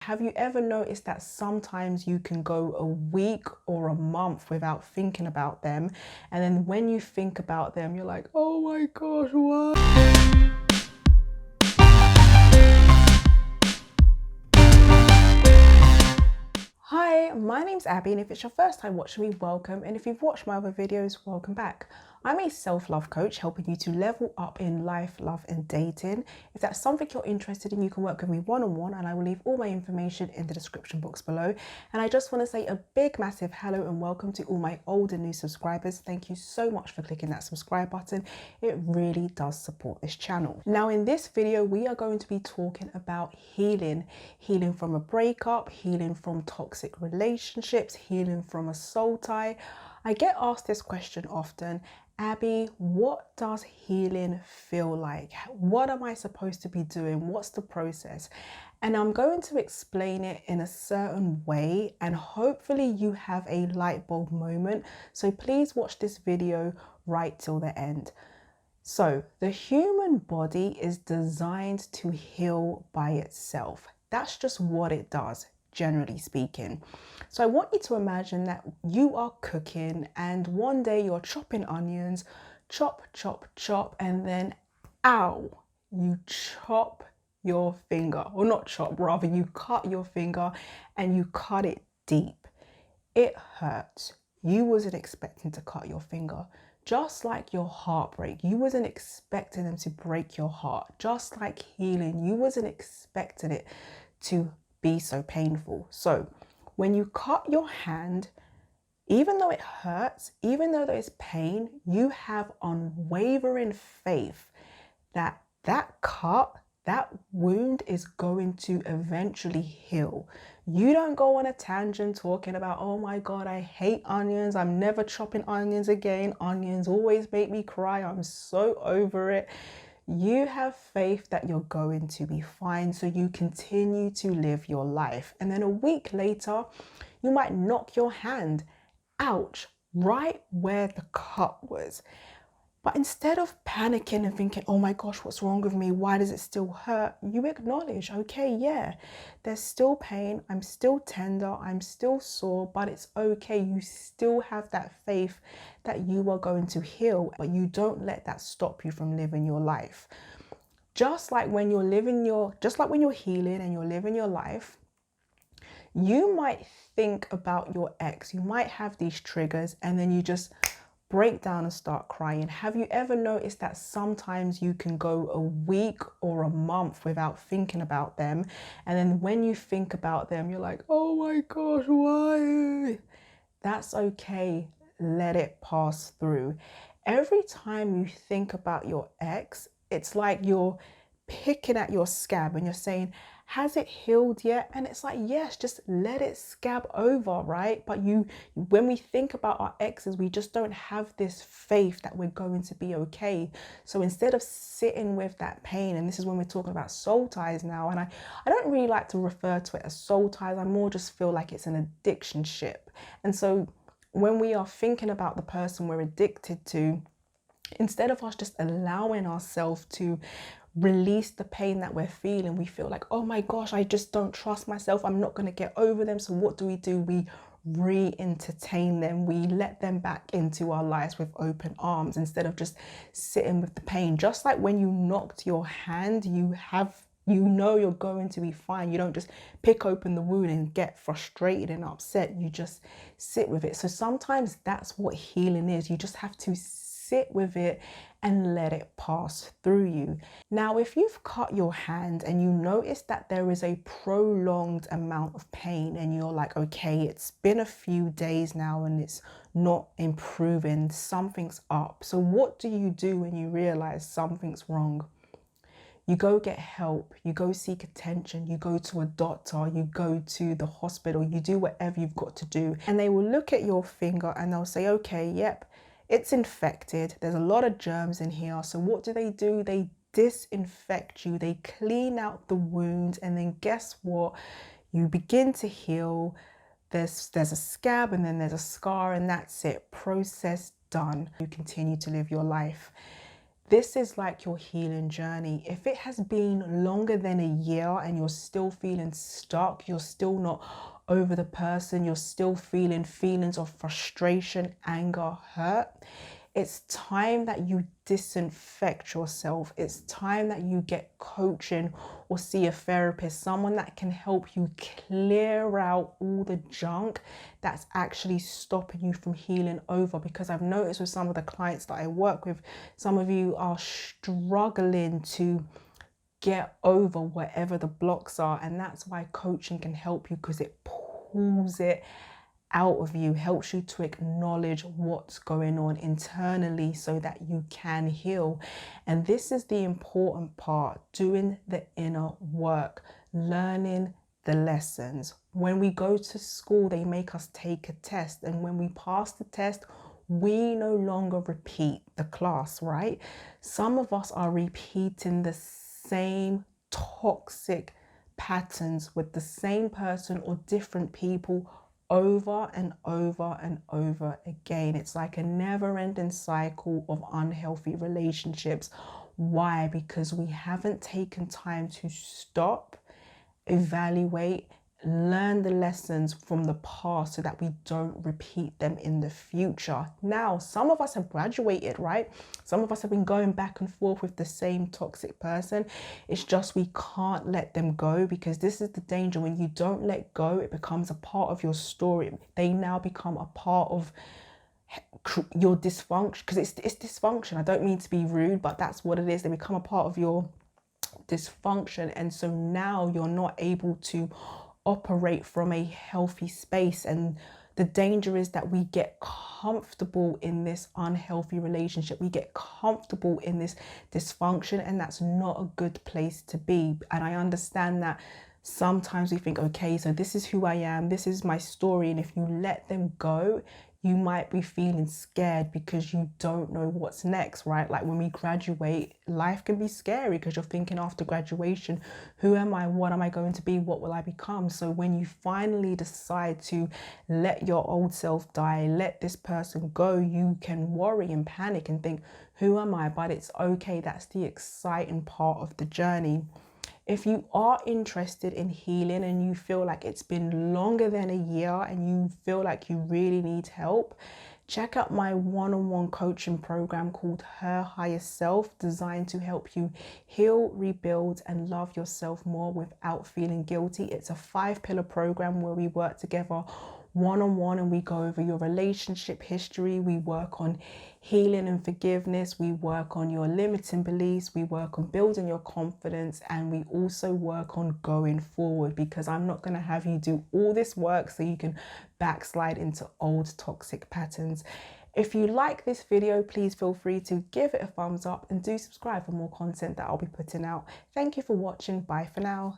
have you ever noticed that sometimes you can go a week or a month without thinking about them, and then when you think about them, you're like, oh my gosh, why? Hi, my name's Abby, and if it's your first time watching me, welcome. And if you've watched my other videos, welcome back. I'm a self-love coach helping you to level up in life, love, and dating. If that's something you're interested in, you can work with me one-on-one, and I will leave all my information in the description box below. And I just want to say a big, massive hello and welcome to all my old and new subscribers. Thank you so much for clicking that subscribe button. It really does support this channel. Now, in this video, we are going to be talking about healing from a breakup, healing from toxic relationships, healing from a soul tie. I get asked this question often, Abby, what does healing feel like? What am I supposed to be doing? What's the process? And I'm going to explain it in a certain way, and hopefully you have a light bulb moment. So please watch this video right till the end. So the human body is designed to heal by itself. That's just what it does, generally speaking. So I want you to imagine that you are cooking and one day you're chopping onions, chop, chop, chop, and then, ow, you chop your finger, or not chop, rather you cut your finger and you cut it deep. It hurts. You wasn't expecting to cut your finger. Just like your heartbreak, you wasn't expecting them to break your heart. Just like healing, you wasn't expecting it to be so painful. So when you cut your hand, even though it hurts, even though there is pain, you have unwavering faith that that cut, that wound is going to eventually heal. You don't go on a tangent talking about, oh my God, I hate onions. I'm never chopping onions again. Onions always make me cry. I'm so over it. You have faith that you're going to be fine. So you continue to live your life. And then a week later, you might knock your hand, ouch, right where the cut was. But instead of panicking and thinking, oh my gosh, what's wrong with me? Why does it still hurt? You acknowledge, okay, yeah, there's still pain. I'm still tender. I'm still sore, but it's okay. You still have that faith that you are going to heal, but you don't let that stop you from living your life. Just like when you're healing and you're living your life, you might think about your ex. You might have these triggers and then you just break down and start crying. Have you ever noticed that sometimes you can go a week or a month without thinking about them, and then when you think about them, you're like, oh my gosh, why? That's okay. Let it pass through. Every time you think about your ex, it's like you're picking at your scab and you're saying, has it healed yet? And it's like, yes, just let it scab over, right? But when we think about our exes, we just don't have this faith that we're going to be okay. So instead of sitting with that pain, and this is when we're talking about soul ties now, and I don't really like to refer to it as soul ties. I more just feel like it's an addiction ship. And so when we are thinking about the person we're addicted to, instead of us just allowing ourselves to release the pain that we're feeling, we feel like, oh my gosh, I just don't trust myself. I'm not going to get over them. So what do? We re-entertain them. We let them back into our lives with open arms instead of just sitting with the pain. Just like when you knocked your hand, you know you're going to be fine. You don't just pick open the wound and get frustrated and upset. You just sit with it. So sometimes that's what healing is. You just have to sit with it and let it pass through you. Now, if you've cut your hand and you notice that there is a prolonged amount of pain and you're like, okay, it's been a few days now and it's not improving, something's up. So what do you do when you realize something's wrong? You go get help, you go seek attention, you go to a doctor, you go to the hospital, you do whatever you've got to do. And they will look at your finger and they'll say, okay, yep, it's infected. There's a lot of germs in here. So what do? They disinfect you. They clean out the wound. And then guess what? You begin to heal. There's a scab and then there's a scar, and that's it. Process done. You continue to live your life. This is like your healing journey. If it has been longer than a year and you're still feeling stuck, you're still not over the person, you're still feeling feelings of frustration, anger, hurt, it's time that you disinfect yourself. It's time that you get coaching or see a therapist, someone that can help you clear out all the junk that's actually stopping you from healing over. Because I've noticed with some of the clients that I work with, some of you are struggling to get over whatever the blocks are, and that's why coaching can help you, because it pulls it out of you, helps you to acknowledge what's going on internally so that you can heal. And this is the important part, doing the inner work, learning the lessons. When we go to school, they make us take a test, and when we pass the test, we no longer repeat the class, right? Some of us are repeating the same toxic patterns with the same person or different people over and over and over again. It's like a never-ending cycle of unhealthy relationships. Why? Because we haven't taken time to stop, evaluate, learn the lessons from the past so that we don't repeat them in the future. Now, some of us have graduated, right? Some of us have been going back and forth with the same toxic person. It's just we can't let them go, because this is the danger. When you don't let go, it becomes a part of your story. They now become a part of your dysfunction, because it's dysfunction. I don't mean to be rude, but that's what it is. They become a part of your dysfunction, and so now you're not able to operate from a healthy space. And the danger is that we get comfortable in this unhealthy relationship, we get comfortable in this dysfunction, and that's not a good place to be. And I understand that sometimes we think, okay, so this is who I am, this is my story, and if you let them go, you might be feeling scared because you don't know what's next, right? Like when we graduate, life can be scary because you're thinking after graduation, who am I? What am I going to be? What will I become? So when you finally decide to let your old self die, let this person go, you can worry and panic and think, who am I? But it's okay. That's the exciting part of the journey. If you are interested in healing and you feel like it's been longer than a year and you feel like you really need help, check out my one-on-one coaching program called Her Higher Self, designed to help you heal, rebuild, and love yourself more without feeling guilty. It's a 5-pillar program where we work together one-on-one and we go over your relationship history. We work on healing and forgiveness. We work on your limiting beliefs. We work on building your confidence, and we also work on going forward, because I'm not going to have you do all this work so you can backslide into old toxic patterns. If you like this video, please feel free to give it a thumbs up and do subscribe for more content that I'll be putting out. Thank you for watching. Bye for now.